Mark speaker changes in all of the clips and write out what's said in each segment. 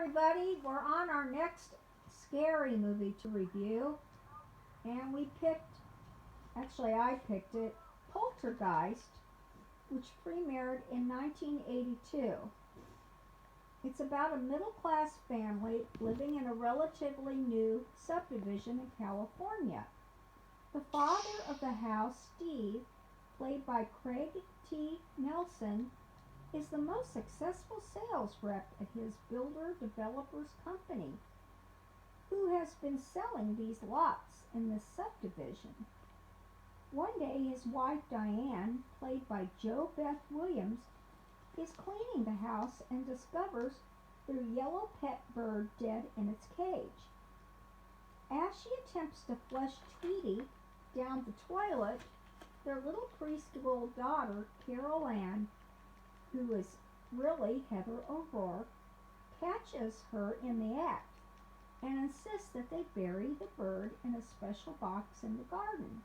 Speaker 1: everybody. We're on our next scary movie to review. And I picked it, Poltergeist, which premiered in 1982. It's about a middle-class family living in a relatively new subdivision in California. The father of the house, Steve, played by Craig T. Nelson, is the most successful sales rep at his builder-developer's company, who has been selling these lots in the subdivision. One day his wife Diane, played by Jo Beth Williams, is cleaning the house and discovers their yellow pet bird dead in its cage. As she attempts to flush Tweety down the toilet, their little preschool daughter, Carol Ann, who is really Heather O'Rourke, catches her in the act and insists that they bury the bird in a special box in the garden.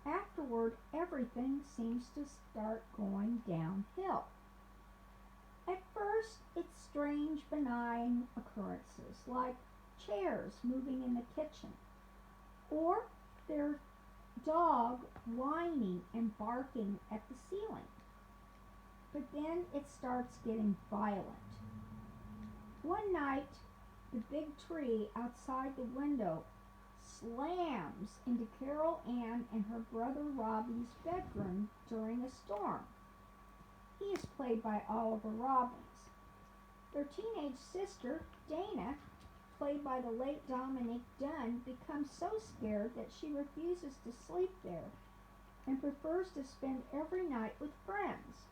Speaker 1: Afterward, everything seems to start going downhill. At first, it's strange, benign occurrences like chairs moving in the kitchen or their dog whining and barking at the ceiling. But then it starts getting violent. One night, the big tree outside the window slams into Carol Ann and her brother Robbie's bedroom during a storm. He is played by Oliver Robbins. Their teenage sister, Dana, played by the late Dominique Dunne, becomes so scared that she refuses to sleep there and prefers to spend every night with friends.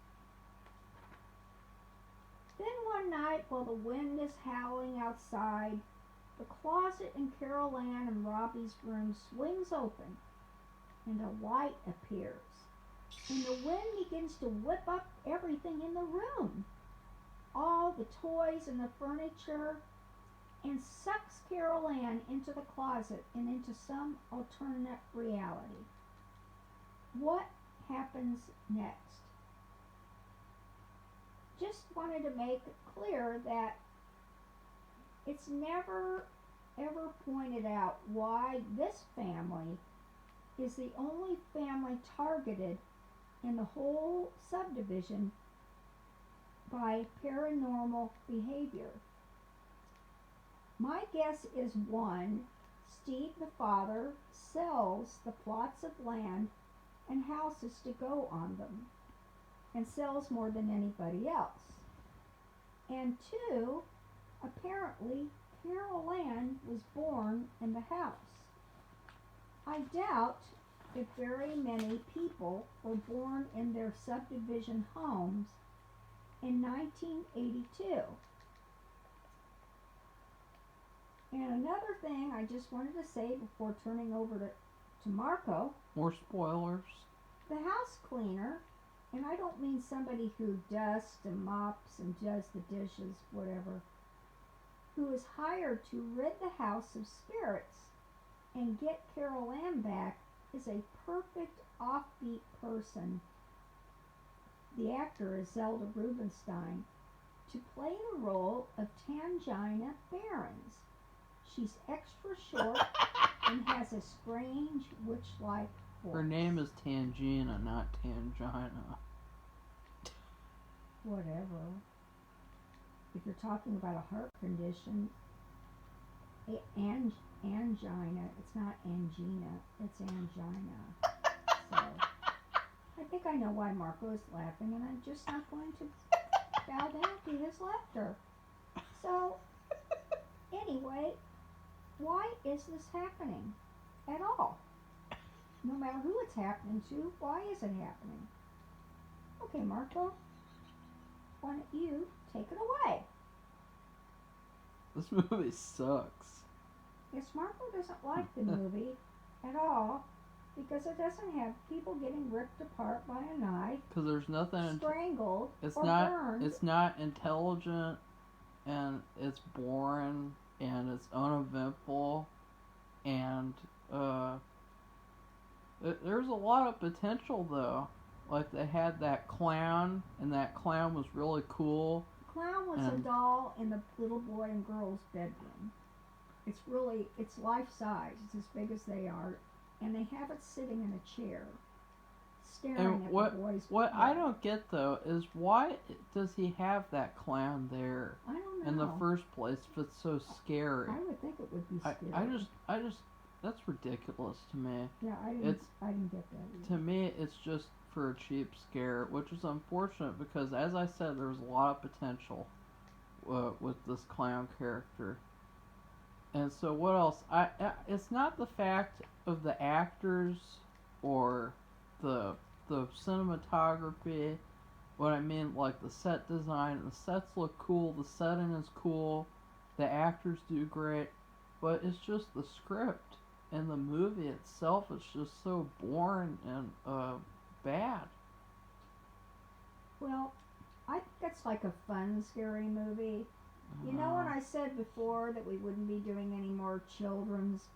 Speaker 1: Then one night, while the wind is howling outside, the closet in Carol Ann and Robbie's room swings open, and a light appears, and the wind begins to whip up everything in the room, all the toys and the furniture, and sucks Carol Ann into the closet and into some alternate reality. What happens next? Just wanted to make it clear that it's never ever pointed out why this family is the only family targeted in the whole subdivision by paranormal behavior. My guess is one, Steve the father sells the plots of land and houses to go on them, and sells more than anybody else. And two, apparently Carol Ann was born in the house. I doubt if very many people were born in their subdivision homes in 1982. And another thing I just wanted to say before turning over to Marco.
Speaker 2: More spoilers.
Speaker 1: The house cleaner, and I don't mean somebody who dusts and mops and does the dishes, whatever, who is hired to rid the house of spirits and get Carol Ann back, is a perfect offbeat person. The actor is Zelda Rubinstein, to play the role of Tangina Barons. She's extra short and has a strange witch-like voice.
Speaker 2: Her name is Tangina, not Tangina.
Speaker 1: Whatever. If you're talking about a heart condition, angina, it's not angina, it's angina. So, I think I know why Marco is laughing, and I'm just not going to bow down to his laughter. So, anyway, why is this happening at all? No matter who it's happening to, why is it happening? Okay, Marco, why don't you take it away?
Speaker 2: This movie sucks.
Speaker 1: Yes, Marco doesn't like the movie at all because it doesn't have people getting ripped apart by a knife,
Speaker 2: because there's nothing
Speaker 1: strangled,
Speaker 2: it's
Speaker 1: or
Speaker 2: not
Speaker 1: burned.
Speaker 2: It's not intelligent, and it's boring, and it's uneventful, and there's a lot of potential though. Like, they had that clown, and that clown was really cool.
Speaker 1: clown was a
Speaker 2: And-
Speaker 1: doll in the little boy and girl's bedroom. It's life size. It's as big as they are, and they have it sitting in a chair, staring
Speaker 2: And
Speaker 1: at
Speaker 2: what
Speaker 1: the boy's
Speaker 2: what
Speaker 1: bed.
Speaker 2: I don't get though is why does he have that clown there
Speaker 1: I don't know.
Speaker 2: in the first place if it's so scary?
Speaker 1: I would think it would be
Speaker 2: I
Speaker 1: scary.
Speaker 2: I just that's ridiculous to me.
Speaker 1: Yeah, I didn't get that either.
Speaker 2: To me, it's just for a cheap scare, which is unfortunate because, as I said, there's a lot of potential with this clown character. And so, what else? It's not the fact of the actors or the cinematography. What I mean, like the set design, the sets look cool, the setting is cool, the actors do great, but it's just the script and the movie itself is just so boring and bad.
Speaker 1: Well, I think it's like a fun, scary movie. You know when I said before that we wouldn't be doing any more children's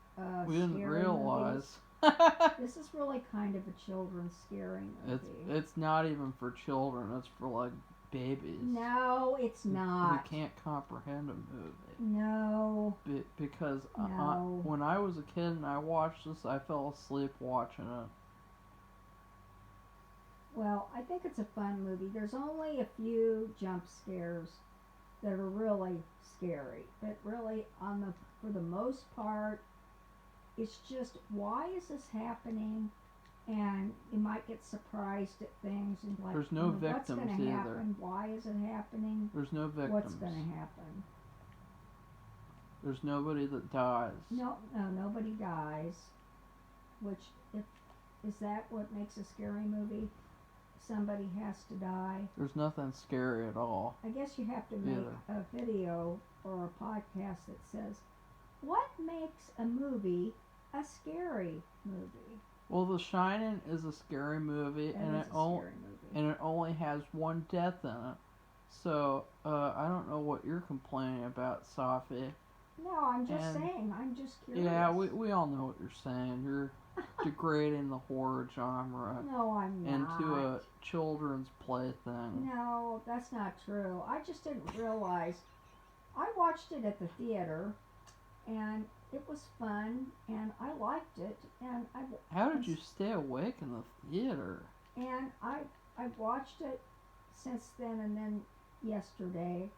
Speaker 2: we didn't
Speaker 1: scary
Speaker 2: realize.
Speaker 1: movies? This is really kind of a children's scary movie.
Speaker 2: It's not even for children. It's for like babies.
Speaker 1: No, it's not.
Speaker 2: We can't comprehend a movie.
Speaker 1: No.
Speaker 2: Because
Speaker 1: No.
Speaker 2: when I was a kid and I watched this, I fell asleep watching it.
Speaker 1: Well, I think it's a fun movie. There's only a few jump scares that are really scary, but really, for the most part, it's just why is this happening? And you might get surprised at things and like,
Speaker 2: There's no
Speaker 1: what's
Speaker 2: victims
Speaker 1: going to
Speaker 2: either.
Speaker 1: happen? Why is it happening?
Speaker 2: There's no victims.
Speaker 1: What's going to happen?
Speaker 2: There's nobody that dies.
Speaker 1: No, nobody dies. Which, is that what makes a scary movie? Somebody has to die.
Speaker 2: There's nothing scary at all.
Speaker 1: I guess you have to make a video or a podcast that says, what makes a movie a scary movie?
Speaker 2: Well, The Shining is a scary movie, and it only has one death in it. So I don't know what you're complaining about, Safi.
Speaker 1: No, I'm just saying. I'm just curious.
Speaker 2: Yeah, we all know what you're saying. You're degrading the horror genre
Speaker 1: No, I'm not.
Speaker 2: into a children's plaything.
Speaker 1: No, that's not true. I just didn't realize. I watched it at the theater, and it was fun, and I liked it, and
Speaker 2: How did you stay awake in the theater?
Speaker 1: And I've watched it since then and then yesterday,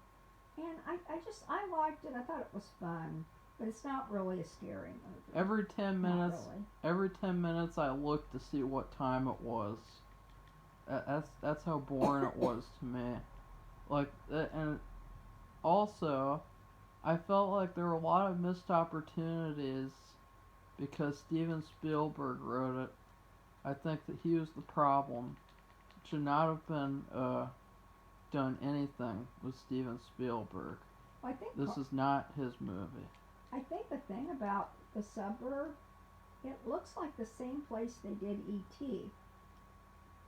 Speaker 1: and I liked it. I thought it was fun, but it's not really a scary movie.
Speaker 2: Every 10
Speaker 1: Not
Speaker 2: minutes,
Speaker 1: really.
Speaker 2: every 10 minutes, I looked to see what time it was. That's how boring it was to me. Like, and also, I felt like there were a lot of missed opportunities because Steven Spielberg wrote it. I think that he was the problem. It should not have been done anything with Steven Spielberg.
Speaker 1: I think
Speaker 2: This is not his movie.
Speaker 1: I think the thing about the suburb, it looks like the same place they did E.T.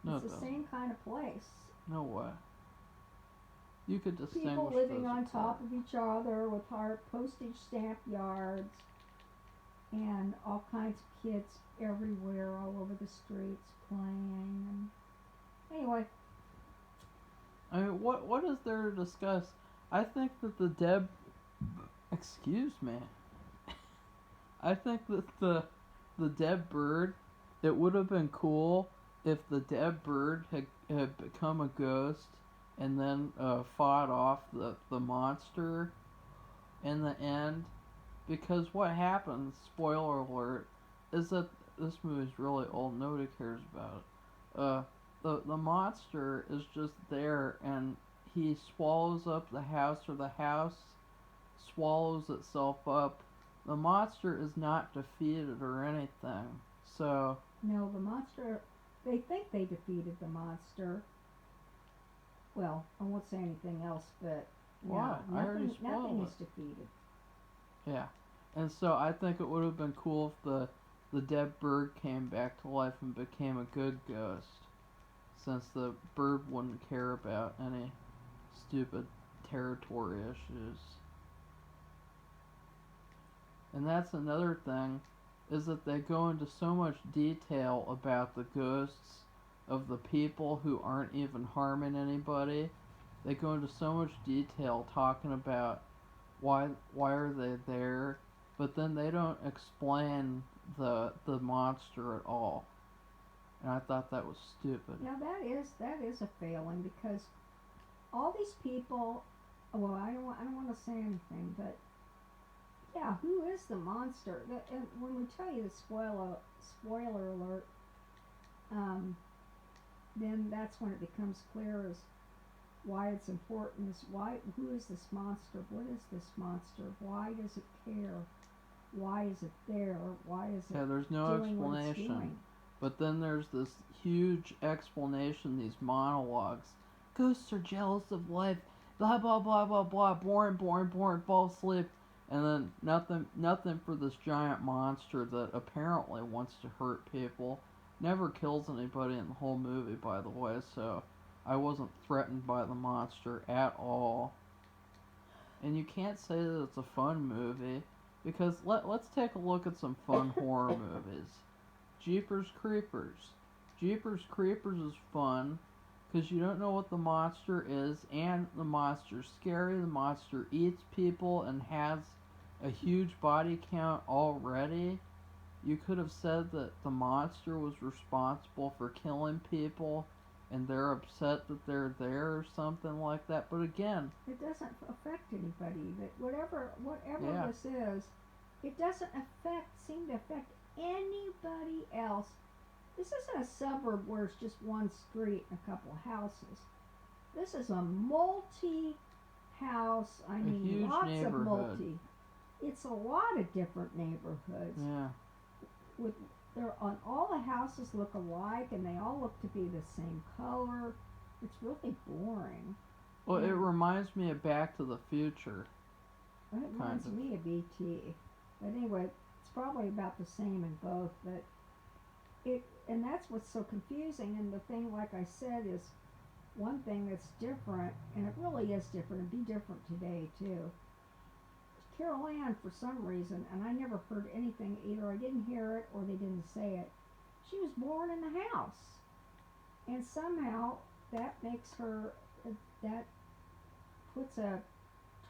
Speaker 2: No,
Speaker 1: It's
Speaker 2: it
Speaker 1: the
Speaker 2: doesn't.
Speaker 1: same kind of place.
Speaker 2: No way. You could distinguish
Speaker 1: People living
Speaker 2: those
Speaker 1: on
Speaker 2: apart.
Speaker 1: top of each other with hard postage stamp yards and all kinds of kids everywhere, all over the streets playing. And anyway,
Speaker 2: I mean, what is there to discuss? I think that the dead... Excuse me. I think that the dead bird, it would have been cool if the dead bird had become a ghost and then fought off the monster in the end. Because what happens, spoiler alert, is that this movie's really old. Nobody cares about it. The monster is just there, and he swallows up the house, or the house swallows itself up. The monster is not defeated or anything. So
Speaker 1: no, the monster, they think they defeated the monster. Well, I won't say anything else, but
Speaker 2: what?
Speaker 1: no,
Speaker 2: I already
Speaker 1: nothing
Speaker 2: spoiled
Speaker 1: is defeated.
Speaker 2: Yeah, and so I think it would have been cool if the dead bird came back to life and became a good ghost, since the bird wouldn't care about any stupid territory issues. And that's another thing, is that they go into so much detail about the ghosts of the people who aren't even harming anybody, they go into so much detail talking about why are they there, but then they don't explain the monster at all. And I thought that was stupid.
Speaker 1: Now that is a failing because all these people. Well, I don't want to say anything, but yeah, who is the monster? And when we tell you the spoiler alert, then that's when it becomes clear as why it's important. Is who is this monster? What is this monster? Why does it care? Why is it there? Why is it
Speaker 2: Yeah, there's no
Speaker 1: doing what it's
Speaker 2: explanation.
Speaker 1: doing?
Speaker 2: But then there's this huge explanation, these monologues. Ghosts are jealous of life, blah blah blah blah blah, boring, boring, boring, fall asleep. And then nothing for this giant monster that apparently wants to hurt people. Never kills anybody in the whole movie, by the way, so I wasn't threatened by the monster at all. And you can't say that it's a fun movie, because let's take a look at some fun horror movies. Jeepers Creepers. Jeepers Creepers is fun because you don't know what the monster is, and the monster's scary. The monster eats people and has a huge body count already. You could have said that the monster was responsible for killing people and they're upset that they're there or something like that. But again,
Speaker 1: it doesn't affect anybody. That whatever
Speaker 2: yeah.
Speaker 1: this is, it doesn't seem to affect anybody else. This isn't a suburb where it's just one street and a couple of houses. This is a multi-house. I mean,
Speaker 2: huge
Speaker 1: lots
Speaker 2: neighborhood.
Speaker 1: of multi. It's a lot of different neighborhoods.
Speaker 2: Yeah.
Speaker 1: With on all the houses look alike and they all look to be the same color. It's really boring.
Speaker 2: Well, it reminds me of Back to the Future.
Speaker 1: It reminds me of E.T. But anyway, it's probably about the same in both. But and that's what's so confusing. And the thing, like I said, is one thing that's different, and it really is different. It'd be different today too. Carol Ann, for some reason, and I never heard anything, either I didn't hear it or they didn't say it, she was born in the house. And somehow that makes her, that puts a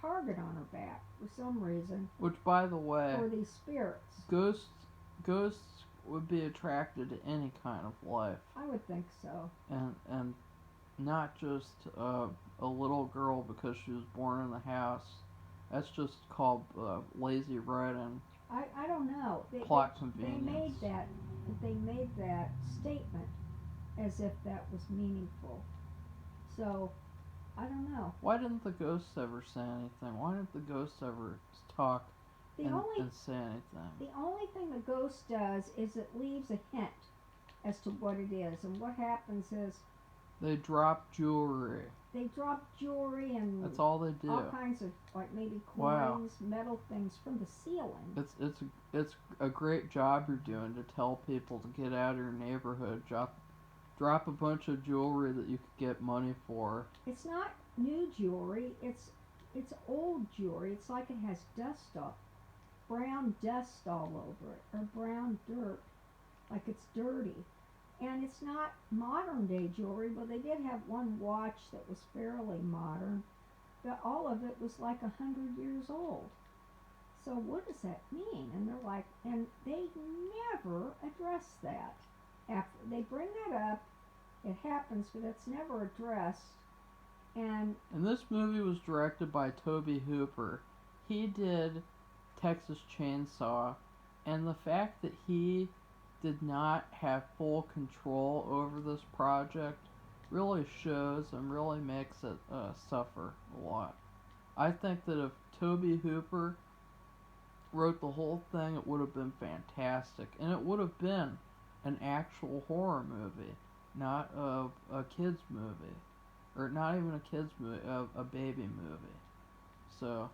Speaker 1: target on her back for some reason.
Speaker 2: Which, by the way,
Speaker 1: for these spirits.
Speaker 2: Ghosts would be attracted to any kind of life.
Speaker 1: I would think so.
Speaker 2: And not just a little girl because she was born in the house. That's just called lazy writing.
Speaker 1: I don't know.
Speaker 2: Plot convenience.
Speaker 1: They made that statement as if that was meaningful. So, I don't know.
Speaker 2: Why didn't the ghosts ever say anything? Why didn't the ghosts ever talk and say anything?
Speaker 1: The only thing the ghost does is it leaves a hint as to what it is. And what happens is
Speaker 2: they drop jewelry.
Speaker 1: They drop jewelry and
Speaker 2: that's all they do.
Speaker 1: All kinds of, like maybe coins, metal things from the ceiling.
Speaker 2: It's a great job you're doing to tell people to get out of your neighborhood. Drop a bunch of jewelry that you could get money for.
Speaker 1: It's not new jewelry. It's old jewelry. It's like it has brown dust all over it, or brown dirt, like it's dirty. And it's not modern day jewelry, but they did have one watch that was fairly modern, but all of it was like 100 years old. So what does that mean? And they're like, and they never address that. After they bring that up, it happens, but it's never addressed. And
Speaker 2: this movie was directed by Tobe Hooper. He did Texas Chainsaw, and the fact that he did not have full control over this project really shows and really makes it suffer a lot. I think that if Tobe Hooper wrote the whole thing, it would have been fantastic, and it would have been an actual horror movie, not a kids movie, or not even a kids movie, a baby movie. So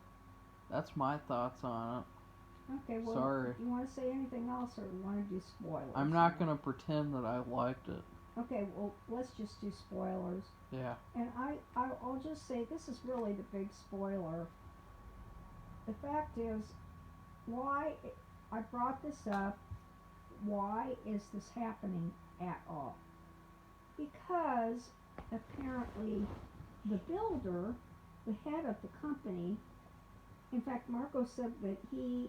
Speaker 2: that's my thoughts on it.
Speaker 1: Okay, well,
Speaker 2: sorry.
Speaker 1: Do you want to say anything else, or do you want to do spoilers?
Speaker 2: I'm not going to pretend that I liked it.
Speaker 1: Okay, well, let's just do spoilers.
Speaker 2: Yeah.
Speaker 1: And I'll just say this is really the big spoiler. The fact is, why I brought this up, why is this happening at all? Because apparently the builder, the head of the company, in fact, Marco said that the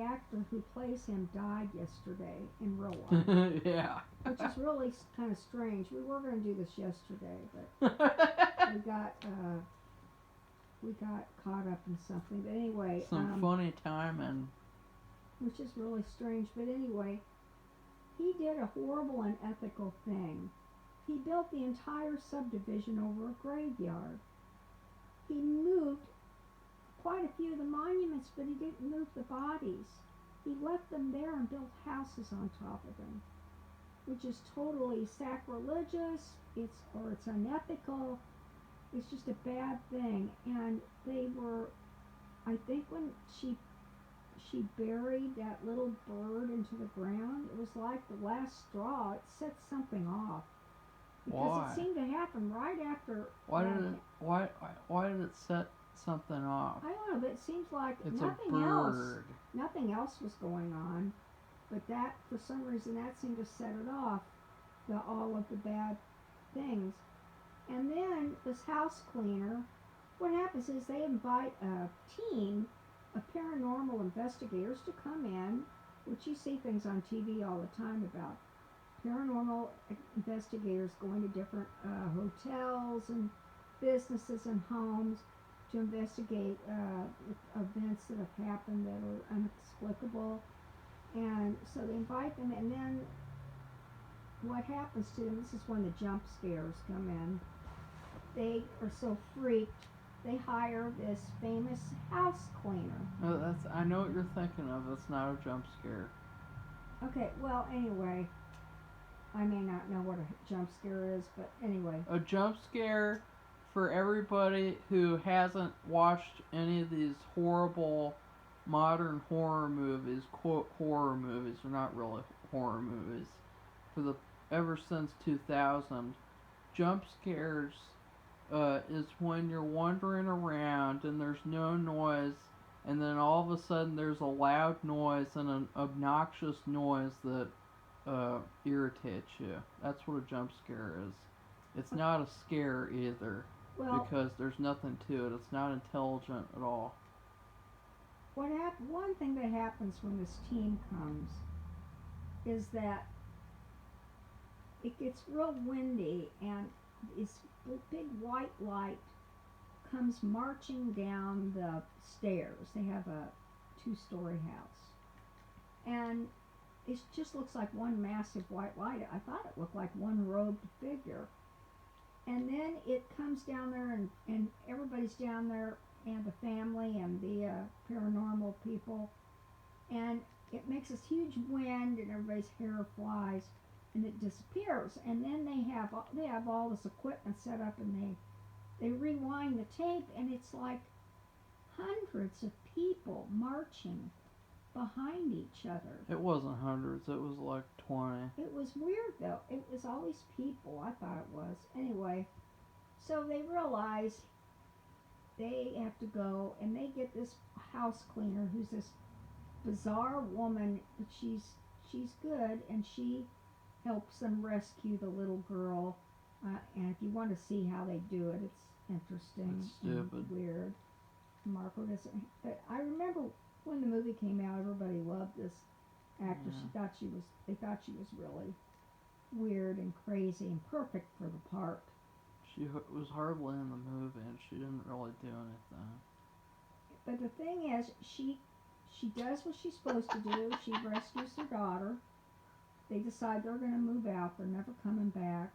Speaker 1: actor who plays him, died yesterday in real life.
Speaker 2: Yeah.
Speaker 1: Which is really kind of strange. We were going to do this yesterday, but we got caught up in something. But anyway,
Speaker 2: Some funny timing.
Speaker 1: which is really strange. But anyway, he did a horrible and unethical thing. He built the entire subdivision over a graveyard. He moved quite a few of the monuments, but he didn't move the bodies. He left them there and built houses on top of them, which is totally sacrilegious. It's unethical. It's just a bad thing. And they were, I think, when she buried that little bird into the ground, it was like the last straw. It set something off. Because
Speaker 2: Why?
Speaker 1: it seemed to happen right after.
Speaker 2: Why did it set something off?
Speaker 1: I don't know, but it seems like
Speaker 2: It's
Speaker 1: nothing
Speaker 2: a
Speaker 1: else.
Speaker 2: bird.
Speaker 1: Nothing else was going on, but that, for some reason, that seemed to set it off. All of the bad things. And then this house cleaner, what happens is they invite a team of paranormal investigators to come in, which you see things on TV all the time about paranormal investigators going to different hotels and businesses and homes to investigate events that have happened that are inexplicable. And so they invite them, and then what happens to them, this is when the jump scares come in. They are so freaked, they hire this famous house cleaner.
Speaker 2: No, I know what you're thinking of. That's not a jump scare.
Speaker 1: Okay, well, anyway, I may not know what a jump scare is, but anyway.
Speaker 2: A jump scare, for everybody who hasn't watched any of these horrible modern horror movies, quote horror movies, they're not really horror movies, ever since 2000, jump scares is when you're wandering around and there's no noise, and then all of a sudden there's a loud noise and an obnoxious noise that irritates you. That's what a jump scare is. It's not a scare either, because there's nothing to it. It's not intelligent at all.
Speaker 1: One thing that happens when this team comes is that it gets real windy, and this big white light comes marching down the stairs. They have a 2-story house, and it just looks like one massive white light. I thought it looked like one robed figure. And then it comes down there, and everybody's down there, and the family and the paranormal people, and it makes this huge wind, and everybody's hair flies, and it disappears. And then they have all this equipment set up, and they rewind the tape, and it's like hundreds of people marching behind each other.
Speaker 2: It wasn't hundreds, it was like 20.
Speaker 1: It was weird, though. It was all these people, I thought it was. Anyway, so they realize they have to go, and they get this house cleaner who's this bizarre woman, but she's good, and she helps them rescue the little girl. And if you want to see how they do it, it's interesting.
Speaker 2: It's stupid.
Speaker 1: And weird. Marco doesn't. But I remember when the movie came out, everybody loved this actress.
Speaker 2: Yeah.
Speaker 1: They thought she was really weird and crazy and perfect for the part.
Speaker 2: She was hardly in the movie, and she didn't really do anything.
Speaker 1: But the thing is, she does what she's supposed to do. She rescues her daughter. They decide they're going to move out. They're never coming back.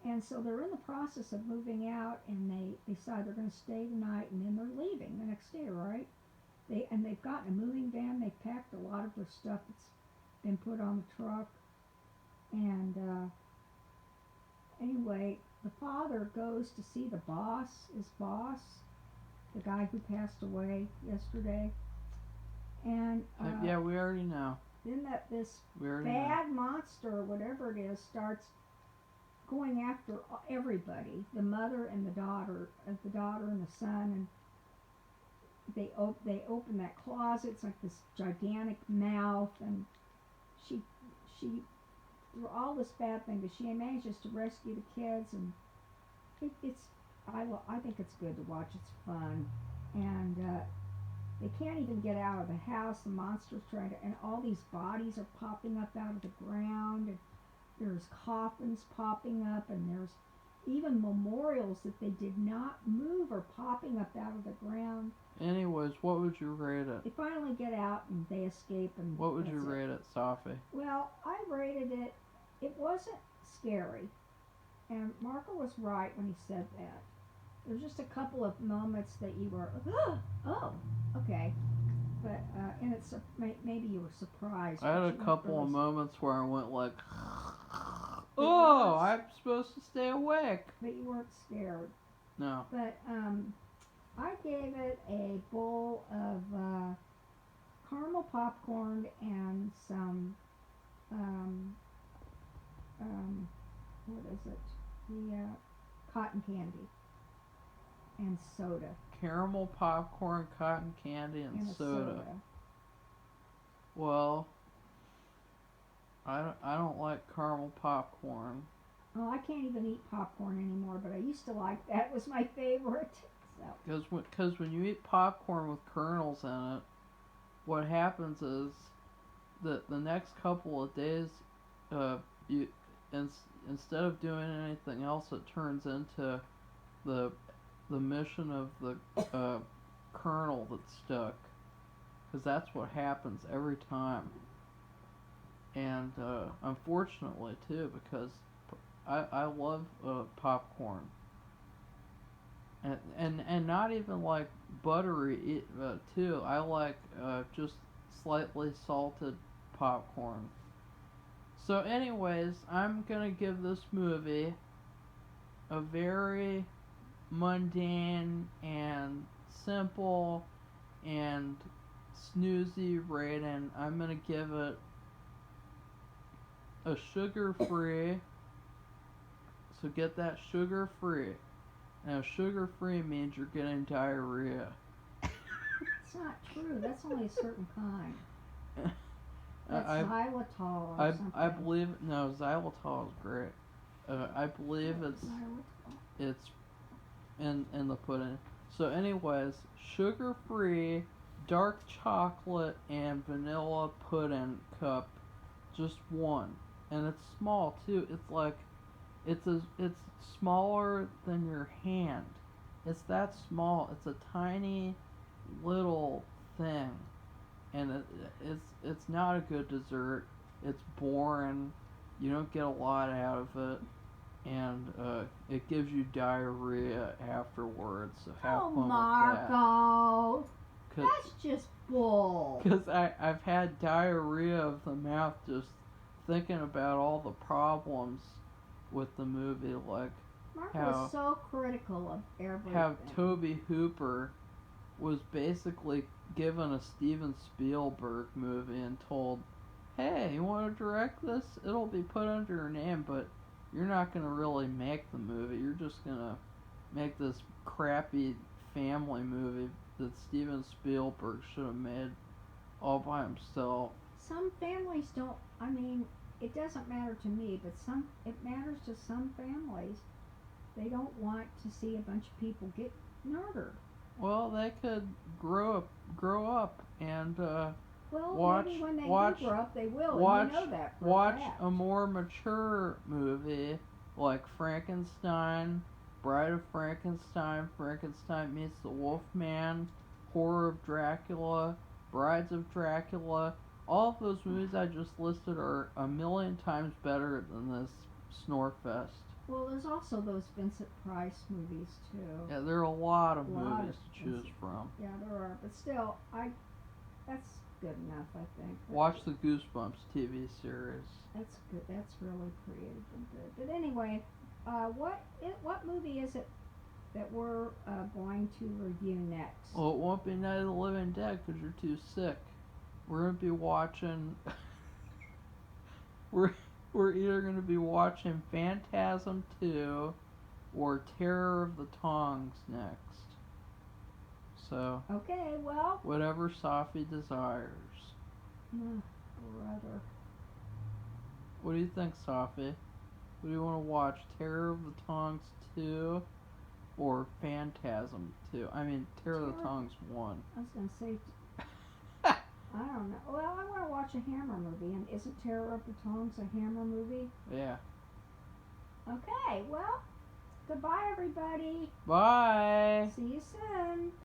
Speaker 1: And so they're in the process of moving out, and they decide they're going to stay the night, and then they're leaving the next day, right? They've gotten a moving van. They've packed a lot of their stuff that's been put on the truck. And anyway, the father goes to see his boss, the guy who passed away yesterday. And
Speaker 2: yeah, we already know.
Speaker 1: Then this
Speaker 2: know.
Speaker 1: monster, or whatever it is, starts going after everybody, the mother and the daughter and the son, and they open that closet. It's like this gigantic mouth, and she through all this bad thing, but she manages to rescue the kids, and it's I think it's good to watch. It's fun, and they can't even get out of the house. The monster's trying to, and all these bodies are popping up out of the ground, and there's coffins popping up, and there's even memorials that they did not move are popping up out of the ground.
Speaker 2: Anyways, what would you rate it?
Speaker 1: They finally get out and they escape, and
Speaker 2: What would you
Speaker 1: that's it.
Speaker 2: rate it, Sophie?
Speaker 1: Well, I rated it. It wasn't scary, and Marco was right when he said that. There's just a couple of moments that you were, oh, okay, but and it's maybe you were surprised.
Speaker 2: I had
Speaker 1: but
Speaker 2: a
Speaker 1: you weren't
Speaker 2: couple
Speaker 1: really
Speaker 2: of moments where I went like,
Speaker 1: But
Speaker 2: oh,
Speaker 1: you
Speaker 2: I'm supposed to stay awake.
Speaker 1: but you weren't scared.
Speaker 2: No.
Speaker 1: But I gave it a bowl of caramel popcorn and some what is it? The cotton candy and soda
Speaker 2: Caramel popcorn, cotton candy, and
Speaker 1: a
Speaker 2: soda. Well, I don't like caramel popcorn.
Speaker 1: Oh, I can't even eat popcorn anymore, but I used to like that. It was my favorite. So
Speaker 2: Because when you eat popcorn with kernels in it, what happens is that the next couple of days, you instead of doing anything else, it turns into the mission of the kernel that's stuck. Because that's what happens every time. And unfortunately too, because I love popcorn. And not even like buttery too. I like just slightly salted popcorn. So anyways, I'm gonna give this movie a very mundane and simple and snoozy rating. I'm gonna give it a sugar-free. So get that sugar-free. Now, sugar-free means you're getting diarrhea.
Speaker 1: it's not true. That's only a certain kind. That's
Speaker 2: I
Speaker 1: xylitol or something.
Speaker 2: I believe no, xylitol is great. I believe it's in the pudding. So, anyways, sugar-free, dark chocolate and vanilla pudding cup, just one, and it's small too. It's like it's smaller than your hand. It's that small. It's a tiny little thing, and it's not a good dessert. It's boring. You don't get a lot out of it, and it gives you diarrhea afterwards. So have fun with that.
Speaker 1: Marco, that's just bull.
Speaker 2: Because I've had diarrhea of the mouth just thinking about all the problems with the movie, like
Speaker 1: Marco is so critical of everything.
Speaker 2: how Toby Hooper was basically given a Steven Spielberg movie and told, hey, you want to direct this? It'll be put under your name, but you're not going to really make the movie. You're just going to make this crappy family movie that Steven Spielberg should have made all by himself.
Speaker 1: Some families don't, I mean, it doesn't matter to me, but it matters to some families. They don't want to see a bunch of people get murdered.
Speaker 2: Well, they could grow up and
Speaker 1: Well, maybe when they do grow up, they will. And you know that for a fact.
Speaker 2: a more mature movie like Frankenstein, Bride of Frankenstein, Frankenstein Meets the Wolfman, Horror of Dracula, Brides of Dracula. All of those movies I just listed are a million times better than this Snorefest.
Speaker 1: Well, there's also those Vincent Price movies too.
Speaker 2: Yeah, there are a lot of movies to choose from.
Speaker 1: Yeah, there are, but still, that's good enough, I think.
Speaker 2: Watch the Goosebumps TV series.
Speaker 1: That's good. That's really creative and good. But anyway, what movie is it that we're going to review next?
Speaker 2: Well, it won't be Night of the Living Dead because you're too sick. We're gonna be watching. We're either gonna be watching Phantasm 2 or Terror of the Tongs next. So.
Speaker 1: Okay, well.
Speaker 2: Whatever Sophie desires.
Speaker 1: Brother.
Speaker 2: What do you think, Sophie? What do you want to watch? Terror of the Tongs 2 or Phantasm 2. I mean, Terror of the
Speaker 1: Terror-
Speaker 2: Tongues 1.
Speaker 1: I was gonna say, I don't know. Well, I want to watch a Hammer movie, and isn't Terror of the Tongues a Hammer movie?
Speaker 2: Yeah.
Speaker 1: Okay, well, goodbye, everybody.
Speaker 2: Bye.
Speaker 1: See you soon.